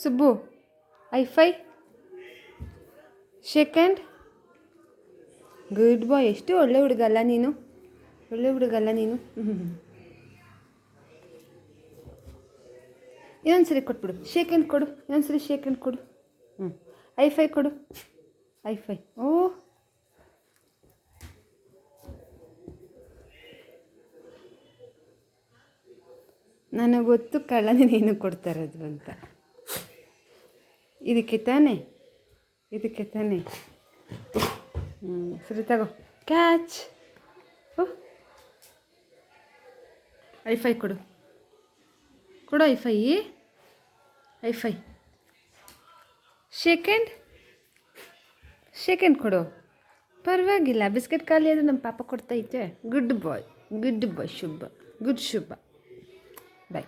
Subbu high five shake hand. Good boy. ಎಷ್ಟು ಒಳ್ಳೆ ಹುಡುಗಲ್ಲ ನೀನು, ಒಳ್ಳೆ ಹುಡುಗಲ್ಲ ನೀನು. ಇನ್ನೊಂದ್ಸರಿ ಕೊಟ್ಬಿಡು, ಶೇಕ್ ಹ್ಯಾಂಡ್ ಕೊಡು, ಇನ್ನೊಂದ್ಸರಿ ಶೇಕ್ ಹ್ಯಾಂಡ್ ಕೊಡು. ಐ5 ಕೊಡು, ಐ5. ಓ ನನಗೆ ಗೊತ್ತು ಕಳ್ಳ ನೀನು ಕೊಡ್ತಾ ಇರೋದು ಅಂತ. ಇದಕ್ಕೆ ತಾನೇ, ಇದಕ್ಕೆ ತಾನೇ. ಸರಿ ತಗೋ, ಕ್ಯಾಚ್. ಓ ಐ5 ಕೊಡು, ಕೊಡು ಐ5, ಐ5. ಶೇಕ್ ಹ್ಯಾಂಡ್, ಶೇಕ್ ಹ್ಯಾಂಡ್ ಕೊಡು. ಪರವಾಗಿಲ್ಲ, ಬಿಸ್ಕೆಟ್ ಖಾಲಿ ಆದರೂ ನಮ್ಮ ಪಾಪ ಕೊಡ್ತೈತೆ. ಗುಡ್ ಬಾಯ್, ಗುಡ್ ಬಾಯ್ ಶುಭ, ಗುಡ್ ಶುಭ. ಬಾಯ್.